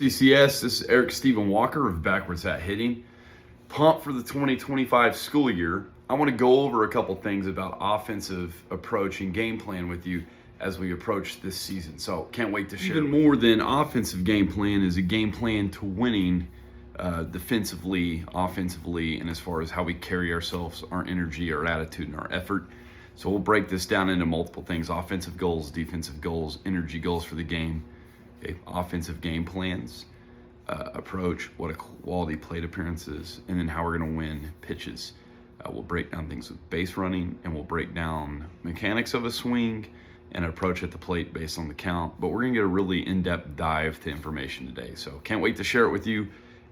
CCS, this is Eric Stephen Walker of Backwards Hat Hitting. Pumped for the 2025 school year. I want to go over a couple things about offensive approach and game plan with you as we approach this season. So can't wait to share. Even more than offensive game plan is a game plan to winning defensively, offensively, and as far as how we carry ourselves, our energy, our attitude, and our effort. So we'll break this down into multiple things: offensive goals, defensive goals, energy goals for the game. Okay, offensive game plans, approach, what a quality plate appearance is, and then how we're going to win pitches. We'll break down things with base running, and we'll break down mechanics of a swing and approach at the plate based on the count. But we're going to get a really in-depth dive to information today. So can't wait to share it with you.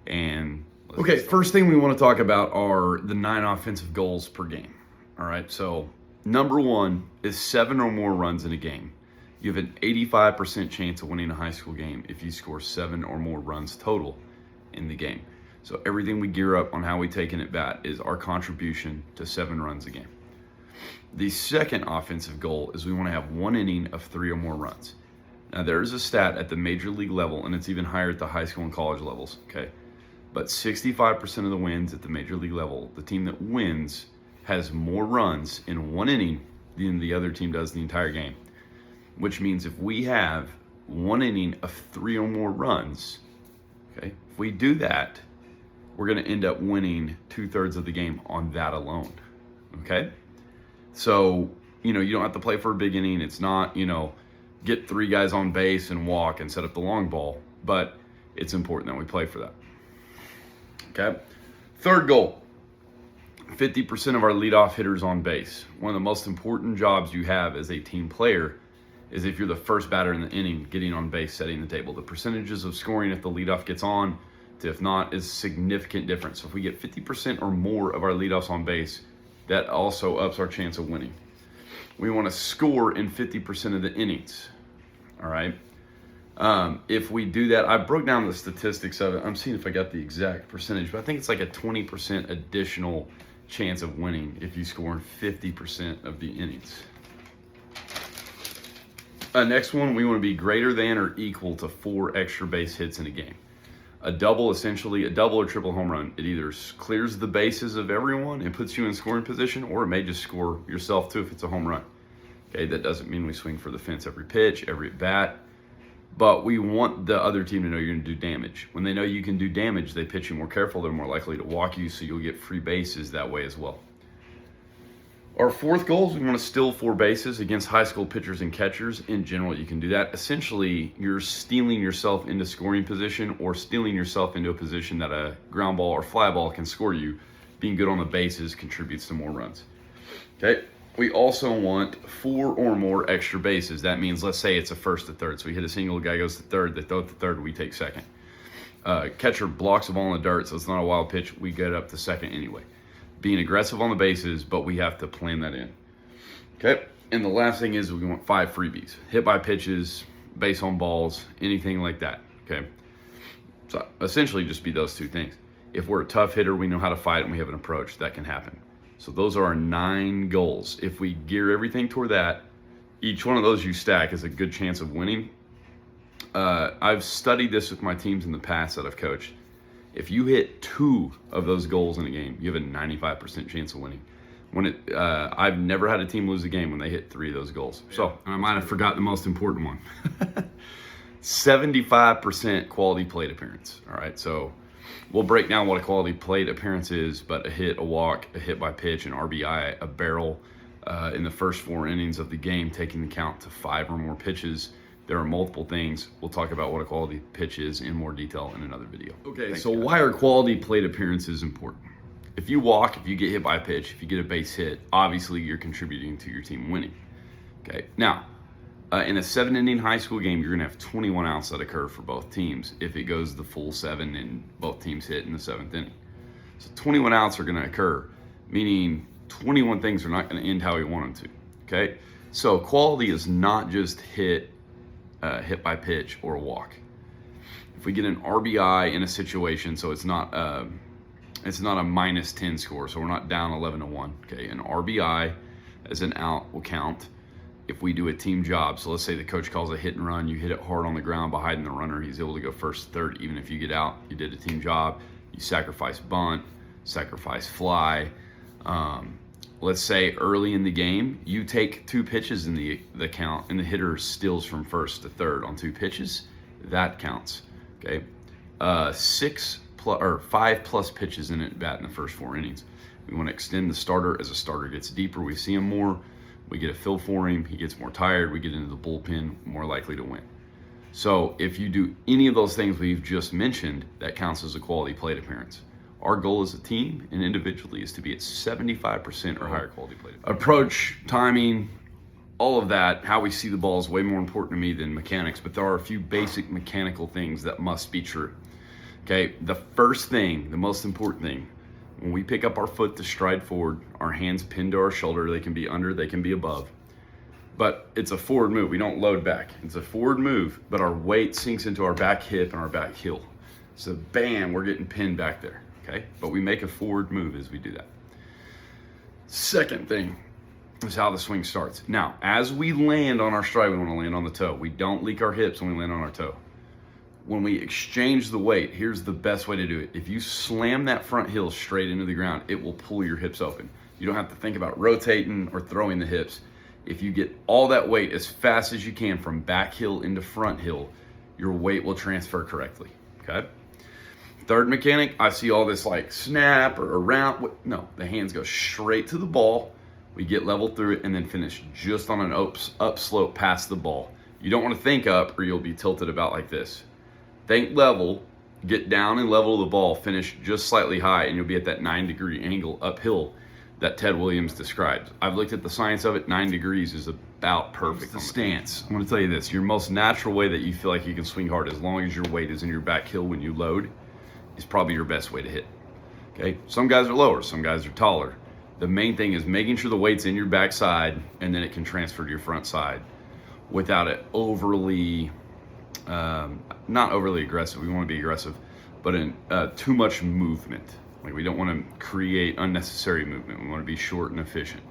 And okay, first thing we want to talk about are the 9 offensive goals per game. All right, so number 1 is 7 or more runs in a game. You have an 85% chance of winning a high school game if you score 7 or more runs total in the game. So everything we gear up on how we take in at bat is our contribution to 7 runs a game. The second offensive goal is we want to have 1 inning of 3 or more runs. Now there is a stat at the major league level, and it's even higher at the high school and college levels, okay? But 65% of the wins at the major league level, the team that wins has more runs in 1 inning than the other team does the entire game. Which means if we have 1 inning of 3 or more runs, okay, if we do that, we're going to end up winning 2/3 of the game on that alone, okay? So, you don't have to play for a big inning. It's not, get 3 guys on base and walk and set up the long ball, but it's important that we play for that, okay? Third goal, 50% of our leadoff hitters on base. One of the most important jobs you have as a team player is if you're the first batter in the inning, getting on base, setting the table. The percentages of scoring if the leadoff gets on to if not is significant difference. So if we get 50% or more of our leadoffs on base, that also ups our chance of winning. We want to score in 50% of the innings, all right? If we do that, I broke down the statistics of it. I'm seeing if I got the exact percentage, but I think it's like a 20% additional chance of winning if you score in 50% of the innings. Next one, we want to be greater than or equal to 4 extra base hits in a game. A double, essentially, a double or triple home run, it either clears the bases of everyone and puts you in scoring position, or it may just score yourself too if it's a home run. Okay, that doesn't mean we swing for the fence every pitch, every at bat, but we want the other team to know you're going to do damage. When they know you can do damage, they pitch you more careful, they're more likely to walk you, so you'll get free bases that way as well. Our fourth goal is we want to steal 4 bases against high school pitchers and catchers. In general, you can do that. Essentially, you're stealing yourself into scoring position or stealing yourself into a position that a ground ball or fly ball can score you. Being good on the bases contributes to more runs. Okay. We also want 4 or more extra bases. That means, let's say it's a first to third. So we hit a single, guy goes to third, they throw it to third, we take second. Catcher blocks the ball in the dirt, so it's not a wild pitch. We get up to second anyway. Being aggressive on the bases, but we have to plan that in. Okay, and the last thing is we want 5 freebies. Hit by pitches, base on balls, anything like that, okay? So essentially just be those 2 things. If we're a tough hitter, we know how to fight and we have an approach, that can happen. So those are our 9 goals. If we gear everything toward that, each one of those you stack is a good chance of winning. I've studied this with my teams in the past that I've coached. If you hit 2 of those goals in a game, you have a 95% chance of winning. I've never had a team lose a game when they hit 3 of those goals. So I might have forgot the most important one. 75% quality plate appearance. All right, so we'll break down what a quality plate appearance is, but a hit, a walk, a hit by pitch, an RBI, a barrel in the first 4 innings of the game, taking the count to 5 or more pitches. There are multiple things. We'll talk about what a quality pitch is in more detail in another video. Okay, so why are quality plate appearances important? If you walk, if you get hit by a pitch, if you get a base hit, obviously you're contributing to your team winning. Okay, now, in a 7-inning high school game, you're gonna have 21 outs that occur for both teams if it goes the full 7 and both teams hit in the 7th inning. So 21 outs are gonna occur, meaning 21 things are not gonna end how we want them to, okay? So quality is not just hit by pitch or a walk. If we get an RBI in a situation, so it's not a -10 score, so we're not down 11-1. Okay, an RBI as an out will count. if we do a team job. So let's say the coach calls a hit and run, you hit it hard on the ground behind the runner, he's able to go first, third, even if you get out, you did a team job. You sacrifice bunt, sacrifice fly. Let's say early in the game, you take 2 pitches in the count and the hitter steals from first to third on 2 pitches, that counts, okay? 5 plus pitches in at bat in the first 4 innings. We want to extend the starter. As a starter gets deeper, we see him more. We get a feel for him. He gets more tired. We get into the bullpen, more likely to win. So if you do any of those things we've just mentioned, that counts as a quality plate appearance. Our goal as a team and individually is to be at 75% or higher quality plate appearance. Approach, timing, all of that, how we see the ball is way more important to me than mechanics, but there are a few basic mechanical things that must be true. Okay, the first thing, the most important thing, when we pick up our foot to stride forward, our hands pinned to our shoulder, they can be under, they can be above. But it's a forward move. We don't load back. It's a forward move, but our weight sinks into our back hip and our back heel. So bam, we're getting pinned back there, okay? But we make a forward move as we do that. Second thing is how the swing starts. Now, as we land on our stride, we want to land on the toe. We don't leak our hips when we land on our toe. When we exchange the weight, here's the best way to do it. If you slam that front heel straight into the ground, it will pull your hips open. You don't have to think about rotating or throwing the hips. If you get all that weight as fast as you can from back heel into front heel, your weight will transfer correctly, okay? Third mechanic, I see all this like snap or around. No, the hands go straight to the ball. We get level through it and then finish just on an up slope past the ball. You don't want to think up or you'll be tilted about like this. Think level, get down and level the ball, finish just slightly high, and you'll be at that 9-degree angle uphill that Ted Williams describes. I've looked at the science of it. 9 degrees is about perfect. The stance. I'm going to tell you this. Your most natural way that you feel like you can swing hard, as long as your weight is in your back heel when you load, is probably your best way to hit. Okay? Some guys are lower. Some guys are taller. The main thing is making sure the weight's in your backside, and then it can transfer to your front side without it overly... not overly aggressive. We want to be aggressive, but in too much movement. Like we don't want to create unnecessary movement. We want to be short and efficient.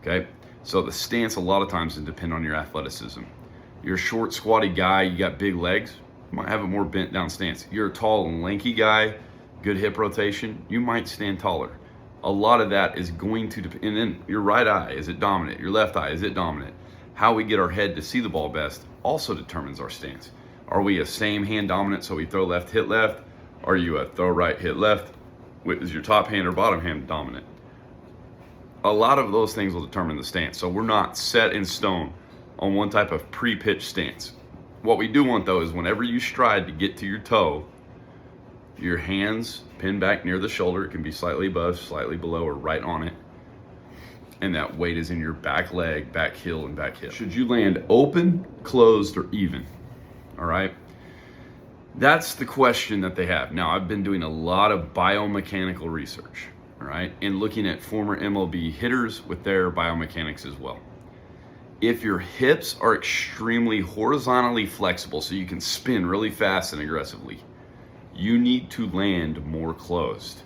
Okay, so the stance a lot of times will depend on your athleticism. You're a short, squatty guy. You got big legs. You might have a more bent down stance. You're a tall and lanky guy. Good hip rotation. You might stand taller. A lot of that is going to depend. And then your right eye, is it dominant? Your left eye, is it dominant? How we get our head to see the ball best also determines our stance. Are we a same hand dominant, so we throw left, hit left? Are you a throw right, hit left? Is your top hand or bottom hand dominant? A lot of those things will determine the stance. So we're not set in stone on one type of pre-pitch stance. What we do want though is whenever you stride to get to your toe, your hands pin back near the shoulder. It can be slightly above, slightly below, or right on it. And that weight is in your back leg, back heel, and back hip. Should you land open, closed, or even? All right, that's the question that they have. Now, I've been doing a lot of biomechanical research, all right, and looking at former MLB hitters with their biomechanics as well. If your hips are extremely horizontally flexible, so you can spin really fast and aggressively, you need to land more closed.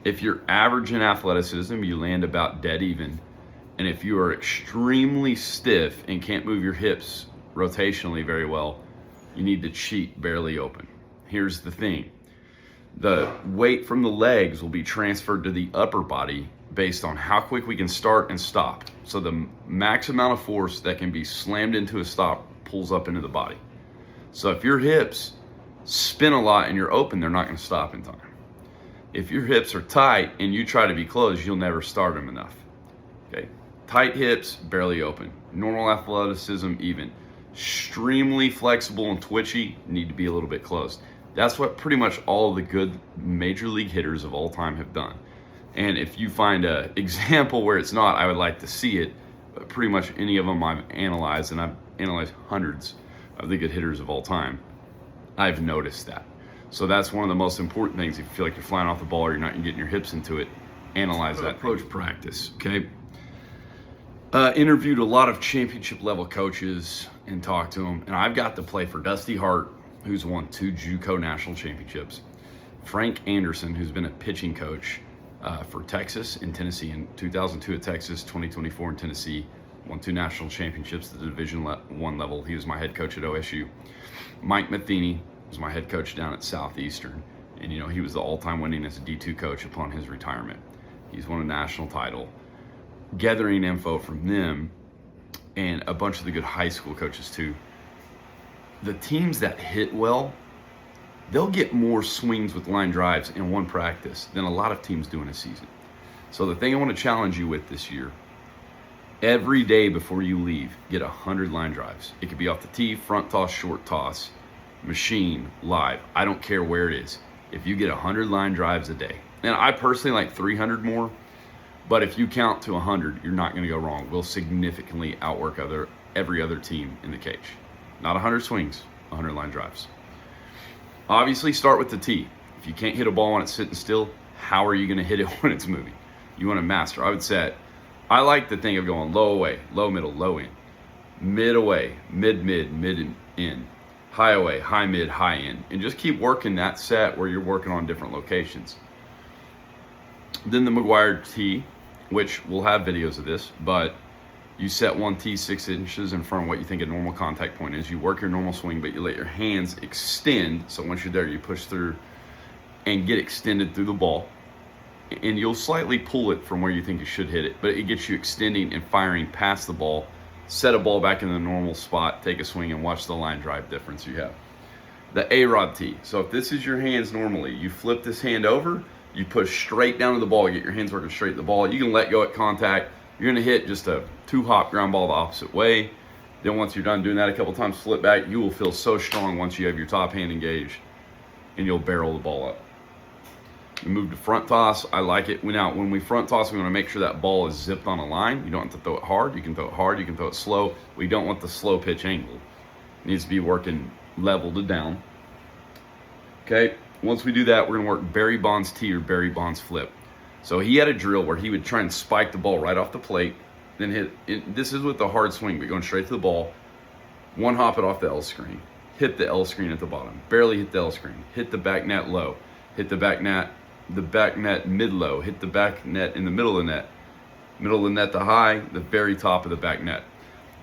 If you're average in athleticism, you land about dead even. And if you are extremely stiff and can't move your hips rotationally very well, you need to cheat barely open. Here's the thing. The weight from the legs will be transferred to the upper body based on how quick we can start and stop. So the max amount of force that can be slammed into a stop pulls up into the body. So if your hips spin a lot and you're open, they're not going to stop in time. If your hips are tight and you try to be closed, you'll never start them enough. Okay, tight hips, barely open. Normal athleticism, even. Extremely flexible and twitchy, need to be a little bit closed. That's what pretty much all of the good major league hitters of all time have done. And if you find an example where it's not, I would like to see it. But pretty much any of them I've analyzed, and I've analyzed hundreds of the good hitters of all time, I've noticed that. So that's one of the most important things. If you feel like you're flying off the ball or you're not getting your hips into it, analyze that. Approach practice, okay? Interviewed a lot of championship level coaches and talked to them. And I've got to play for Dusty Hart, who's won 2 JUCO national championships. Frank Anderson, who's been a pitching coach for Texas and Tennessee in 2002 at Texas, 2024 in Tennessee. won 2 national championships at the Division I level. He was my head coach at OSU. Mike Matheny was my head coach down at Southeastern. And, you know, he was the all-time winningest D2 coach upon his retirement. He's won a national title. Gathering info from them and a bunch of the good high school coaches too. The teams that hit well, they'll get more swings with line drives in one practice than a lot of teams do in a season. So the thing I want to challenge you with this year, every day before you leave, get 100 line drives. It could be off the tee, front toss, short toss, machine, live. I don't care where it is. If you get 100 line drives a day, and I personally like 300 more, but if you count to 100, you're not going to go wrong. We'll significantly outwork every other team in the cage. Not 100 swings, 100 line drives. Obviously, start with the tee. If you can't hit a ball when it's sitting still, how are you going to hit it when it's moving? You want to master. I would say, I like the thing of going low away, low middle, low in, mid away, mid in, high away, high mid, high in, and just keep working that set where you're working on different locations. Then the McGuire tee, which we'll have videos of this, but you set one tee 6 inches in front of what you think a normal contact point is. You work your normal swing, but you let your hands extend. So once you're there, you push through and get extended through the ball. And you'll slightly pull it from where you think you should hit it, but it gets you extending and firing past the ball. Set a ball back in the normal spot, take a swing, and watch the line drive difference you have. The A-Rod tee. So if this is your hands normally, you flip this hand over, you push straight down to the ball, get your hands working straight at the ball. You can let go at contact. You're going to hit just a 2-hop ground ball the opposite way. Then once you're done doing that a couple times, flip back. You will feel so strong once you have your top hand engaged, and you'll barrel the ball up. You move to front toss. I like it. Now, when we front toss, we want to make sure that ball is zipped on a line. You don't have to throw it hard. You can throw it hard. You can throw it slow. We don't want the slow pitch angle. It needs to be working level to down. Okay. Once we do that, we're going to work Barry Bonds tee or Barry Bonds flip. So he had a drill where he would try and spike the ball right off the plate, then hit it. This is with the hard swing, but going straight to the ball. One hop it off the L screen, hit the L screen at the bottom, barely hit the L screen, hit the back net low, hit the back net mid low, hit the back net in the middle of the net, middle of the net to high, the very top of the back net.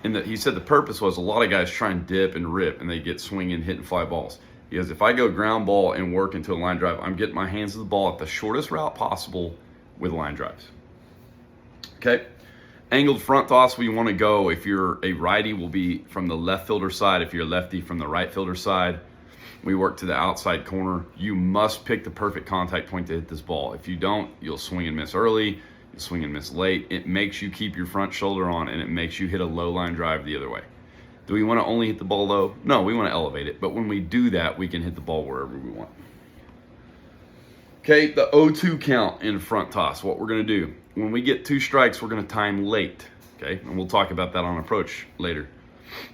And he said the purpose was a lot of guys try and dip and rip, and they get swinging, hitting fly balls. Because if I go ground ball and work into a line drive, I'm getting my hands to the ball at the shortest route possible with line drives. Okay. Angled front toss, we want to go, if you're a righty, will be from the left fielder side. If you're a lefty, from the right fielder side. We work to the outside corner. You must pick the perfect contact point to hit this ball. If you don't, you'll swing and miss early, you'll swing and miss late. It makes you keep your front shoulder on, and it makes you hit a low line drive the other way. Do we want to only hit the ball low? No, we want to elevate it. But when we do that, we can hit the ball wherever we want. Okay, the 0-2 count in front toss. What we're going to do, when we get 2 strikes, we're going to time late. Okay, and we'll talk about that on approach later.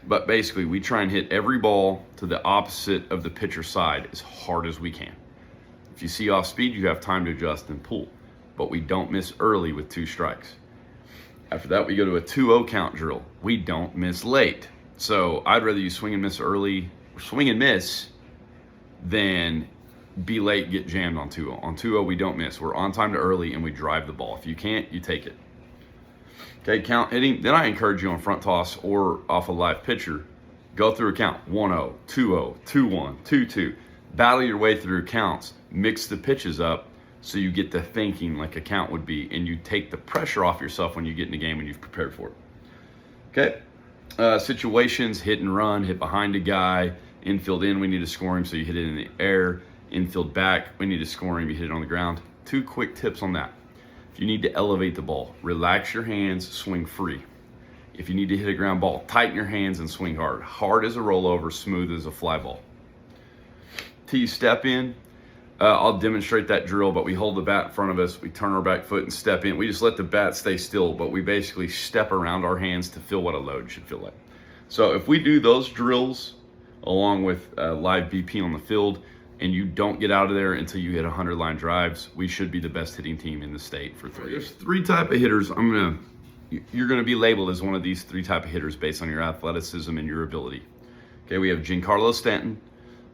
But basically, we try and hit every ball to the opposite of the pitcher's side as hard as we can. If you see off speed, you have time to adjust and pull. But we don't miss early with 2 strikes. After that, we go to a 2-0 count drill. We don't miss late. So I'd rather you swing and miss early, or swing and miss, than be late, get jammed on 2-0. On 2-0, we don't miss. We're on time to early, and we drive the ball. If you can't, you take it. Okay, count hitting. Then I encourage you on front toss or off a live pitcher, go through a count. 1-0, 2-0, 2-1, 2-2. Battle your way through counts. Mix the pitches up so you get to thinking like a count would be, and you take the pressure off yourself when you get in the game and you've prepared for it. Okay. Situations, hit and run, hit behind a guy, infield in, we need to score him, so you hit it in the air. Infield back, we need to score him, you hit it on the ground. 2 quick tips on that. If you need to elevate the ball, relax your hands, swing free. If you need to hit a ground ball, tighten your hands and swing hard. Hard as a rollover, smooth as a fly ball. Till you step in, I'll demonstrate that drill, but we hold the bat in front of us, we turn our back foot and step in. We just let the bat stay still, but we basically step around our hands to feel what a load should feel like. So if we do those drills along with live BP on the field, and you don't get out of there until you hit 100 line drives, we should be the best hitting team in the state for 3 years. There's 3 type of hitters. You're gonna be labeled as one of these 3 type of hitters based on your athleticism and your ability. Okay, we have Giancarlo Stanton,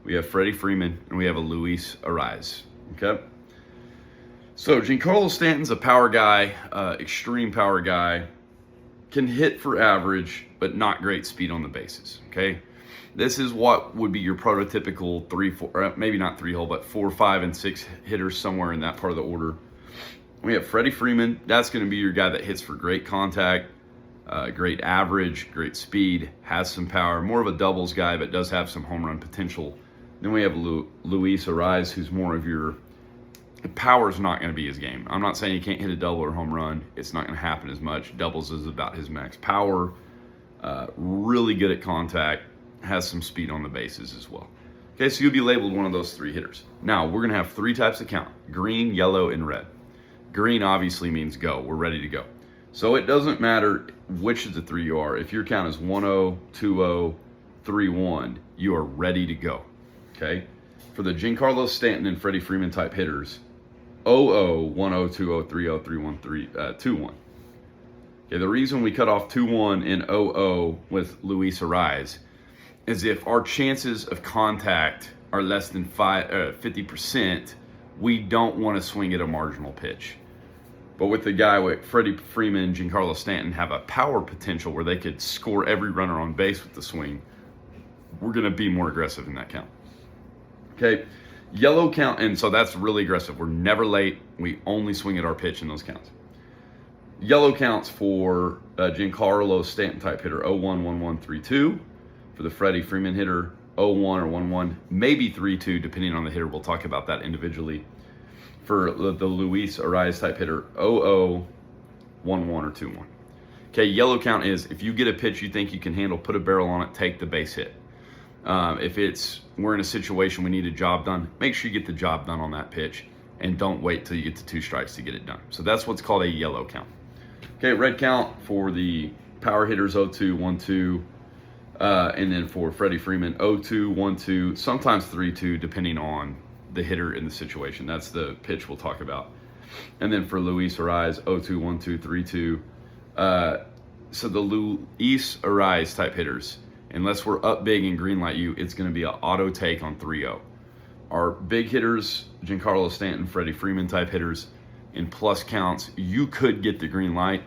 we have Freddie Freeman, and we have a Luis Arraez. Okay, so Giancarlo Stanton's a power guy, extreme power guy, can hit for average, but not great speed on the bases. Okay, this is what would be your prototypical 3, 4, or maybe not 3-hole, but 4, 5, and 6 hitters somewhere in that part of the order. We have Freddie Freeman. That's going to be your guy that hits for great contact, great average, great speed, has some power, more of a doubles guy, but does have some home run potential. Then we have Luis Arraez, who's more of your power is not going to be his game. I'm not saying he can't hit a double or home run. It's not going to happen as much. Doubles is about his max power. Really good at contact. Has some speed on the bases as well. Okay, so you'll be labeled one of those 3 hitters. Now, we're going to have 3 types of count: green, yellow, and red. Green obviously means go. We're ready to go. So it doesn't matter which of the 3 you are. If your count is 1-0, 2-0, 3-1, you are ready to go. Okay? For the Giancarlo Stanton and Freddie Freeman type hitters, 0-0, 1-0, 2-0, 3-0, 3-1, 2-1. Okay, the reason we cut off 2-1 and 0-0 with Luis Arraez is if our chances of contact are less than 50%, we don't want to swing at a marginal pitch. But with the guy with Freddie Freeman and Giancarlo Stanton have a power potential where they could score every runner on base with the swing, we're going to be more aggressive in that count. Okay, yellow count, and so that's really aggressive. We're never late. We only swing at our pitch in those counts. Yellow counts for Giancarlo Stanton type hitter, 0-1, 1-1, 3-2. For the Freddie Freeman hitter, 0-1 or 1-1, maybe 3-2, depending on the hitter. We'll talk about that individually. For the Luis Arraez type hitter, 0-0, 1-1, or 2-1. Okay, yellow count is if you get a pitch you think you can handle, put a barrel on it, take the base hit. If we're in a situation we need a job done, make sure you get the job done on that pitch and don't wait till you get to 2 strikes to get it done. So that's what's called a yellow count. Okay, red count for the power hitters, 0-2, 1-2. And then for Freddie Freeman, 0-2, 1-2, sometimes 3-2, depending on the hitter in the situation. That's the pitch we'll talk about. And then for Luis Arraez, 0-2, 1-2, 3-2. So the Luis Arraez type hitters, unless we're up big and green light you, it's going to be an auto take on 3-0. Our big hitters, Giancarlo Stanton, Freddie Freeman type hitters, in plus counts, you could get the green light.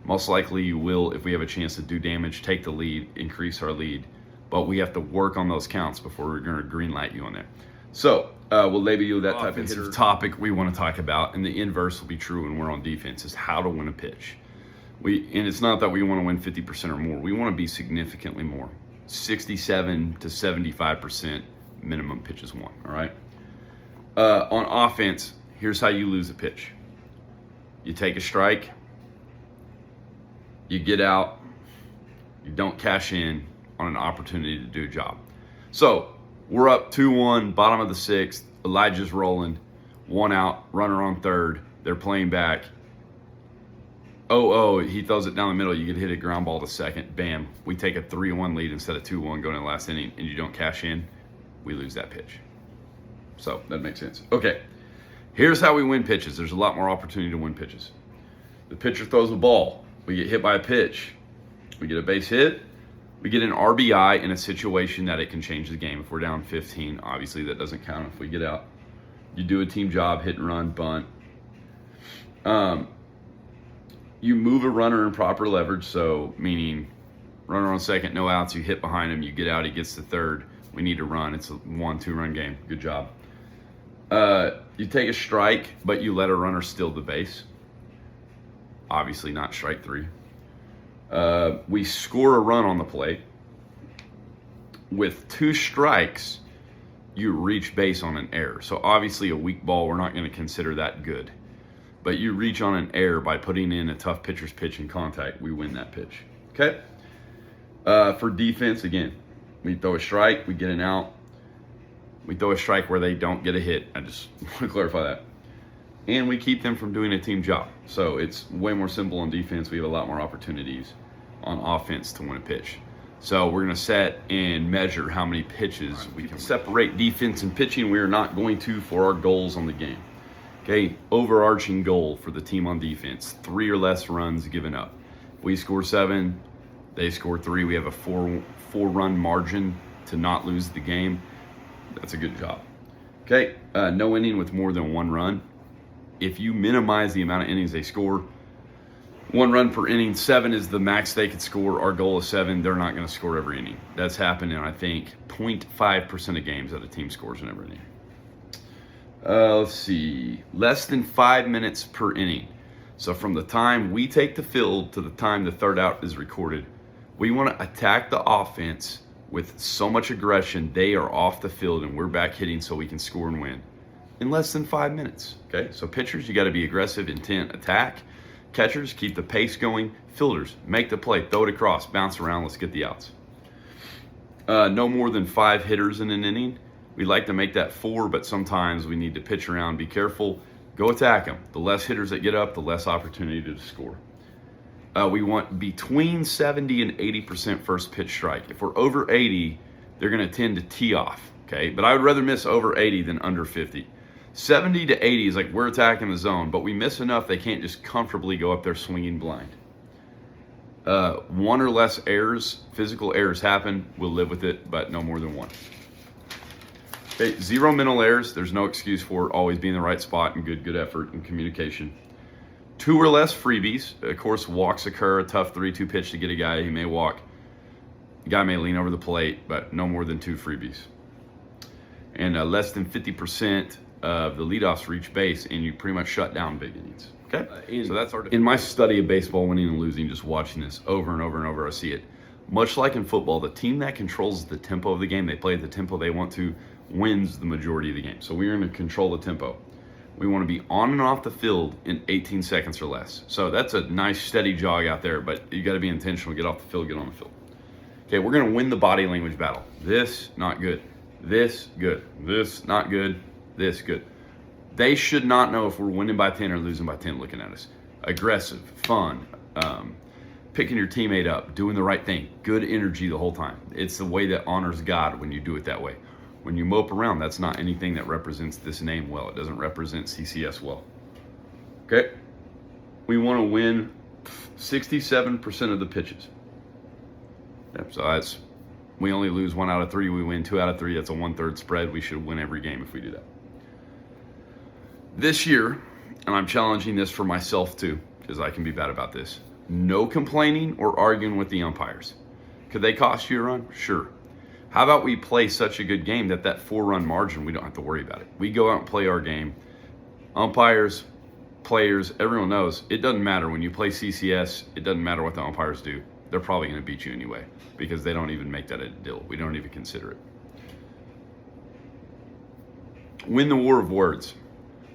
Most likely you will if we have a chance to do damage, take the lead, increase our lead. But we have to work on those counts before we're going to green light you on there. So we'll label you that type of hitter. Topic we want to talk about, and the inverse will be true when we're on defense, is how to win a pitch. And it's not that we want to win 50% or more. We want to be significantly more. 67 to 75% minimum pitches won, all right? On offense, here's how you lose a pitch. You take a strike, you get out, you don't cash in on an opportunity to do a job. So we're up 2-1, bottom of the 6th, Elijah's rolling, 1 out, runner on 3rd, they're playing back. He throws it down the middle, you get hit a ground ball to 2nd, bam, we take a 3-1 lead instead of 2-1 going in the last inning, and you don't cash in, we lose that pitch. So that makes sense. Okay, here's how we win pitches. There's a lot more opportunity to win pitches. The pitcher throws a ball, we get hit by a pitch, we get a base hit, we get an RBI in a situation that it can change the game. If we're down 15, obviously that doesn't count if we get out. You do a team job, hit and run, bunt. You move a runner in proper leverage, so meaning runner on 2nd, no outs, you hit behind him, you get out, he gets to 3rd, we need to run. It's a 1-2 run game. Good job. You take a strike, but you let a runner steal the base. Obviously not strike 3. We score a run on the plate. With 2 strikes, you reach base on an error. So obviously a weak ball, we're not going to consider that good. But you reach on an error by putting in a tough pitcher's pitch in contact, we win that pitch. Okay? For defense, again, we throw a strike, we get an out. We throw a strike where they don't get a hit. I just want to clarify that. And we keep them from doing a team job. So it's way more simple on defense. We have a lot more opportunities on offense to win a pitch. So we're going to set and measure how many pitches we can separate defense and pitching. We are not going to for our goals on the game. Okay, overarching goal for the team on defense, 3 or less runs given up. If we score 7, they score 3. We have a 4-run margin to not lose the game. That's a good job. Okay, no inning with more than 1 run. If you minimize the amount of innings they score, 1 run per inning. 7 is the max they could score. Our goal is 7. They're not going to score every inning. That's happened in, I think, 0.5% of games that a team scores in every inning. Let's see. Less than 5 minutes per inning. So from the time we take the field to the time the third out is recorded, we want to attack the offense with so much aggression they are off the field and we're back hitting so we can score and win in less than 5 minutes. Okay, so pitchers, you got to be aggressive, intent, attack. Catchers, keep the pace going. Fielders, make the play, throw it across, bounce around, let's get the outs. No more than 5 hitters in an inning. We like to make that 4, but sometimes we need to pitch around. Be careful. Go attack them. The less hitters that get up, the less opportunity to score. We want between 70 and 80% first pitch strike. If we're over 80, they're going to tend to tee off. Okay, but I would rather miss over 80 than under 50. 70 to 80 is like we're attacking the zone, but we miss enough they can't just comfortably go up there swinging blind. 1 or less errors, physical errors happen. We'll live with it, but no more than 1. Okay, 0 mental errors. There's no excuse for it. Always be in the right spot and good effort and communication. 2 or less freebies. Of course, walks occur. A tough 3-2 pitch to get a guy. He may walk. The guy may lean over the plate, but no more than 2 freebies. And less than 50% of the leadoffs reach base, and you pretty much shut down big innings. Okay, so that's in my study of baseball, winning and losing, just watching this over and over and over, I see it. Much like in football, the team that controls the tempo of the game, they play at the tempo they want to, wins the majority of the game. So we're going to control the tempo. We want to be on and off the field in 18 seconds or less. So that's a nice steady jog out there, but you got to be intentional. Get off the field, get on the field. Okay, we're going to win the body language battle. This, not good. This, good. This, not good. This, good. They should not know if we're winning by 10 or losing by 10 looking at us. Aggressive, fun, picking your teammate up, doing the right thing, good energy the whole time. It's the way that honors God when you do it that way. When you mope around, that's not anything that represents this name well. It doesn't represent CCS well. Okay? We want to win 67% of the pitches. Yep, so we only lose 1 out of 3. We win 2 out of 3. That's a 1/3 spread. We should win every game if we do that. This year, and I'm challenging this for myself too, because I can be bad about this, no complaining or arguing with the umpires. Could they cost you a run? Sure. How about we play such a good game that 4-run margin, we don't have to worry about it. We go out and play our game. Umpires, players, everyone knows it doesn't matter. When you play CCS, it doesn't matter what the umpires do. They're probably going to beat you anyway because they don't even make that a deal. We don't even consider it. Win the war of words.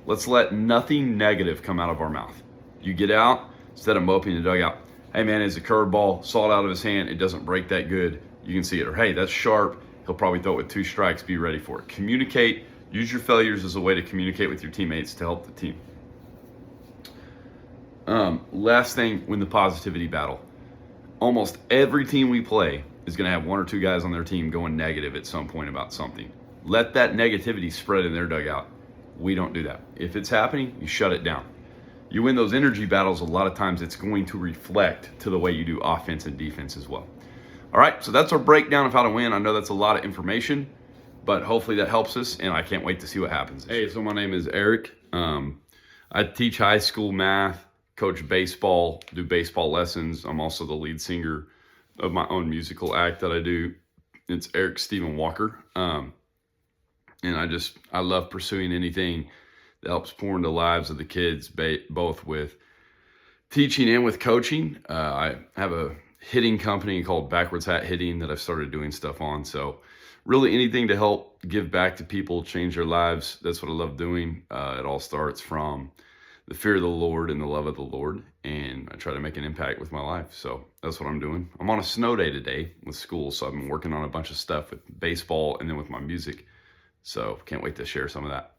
Let's let nothing negative come out of our mouth. You get out, instead of moping in the dugout, hey man, it's a curveball, saw it out of his hand, it doesn't break that good. You can see it. Or hey, that's sharp. He'll probably throw it with 2 strikes. Be ready for it. Communicate. Use your failures as a way to communicate with your teammates to help the team. Last thing, win the positivity battle. Almost every team we play is going to have 1 or 2 guys on their team going negative at some point about something. Let that negativity spread in their dugout. We don't do that. If it's happening, you shut it down. You win those energy battles, a lot of times it's going to reflect to the way you do offense and defense as well. All right, so that's our breakdown of how to win. I know that's a lot of information, but hopefully that helps us, and I can't wait to see what happens. Hey, so my name is Eric. I teach high school math, coach baseball, do baseball lessons. I'm also the lead singer of my own musical act that I do. It's Eric Stephen Walker. And I love pursuing anything that helps pour into the lives of the kids, both with teaching and with coaching. I have a hitting company called Backwards Hat Hitting that I've started doing stuff on. So really anything to help give back to people, change their lives. That's what I love doing. It all starts from the fear of the Lord and the love of the Lord. And I try to make an impact with my life. So that's what I'm doing. I'm on a snow day today with school. So I've been working on a bunch of stuff with baseball and then with my music. So can't wait to share some of that.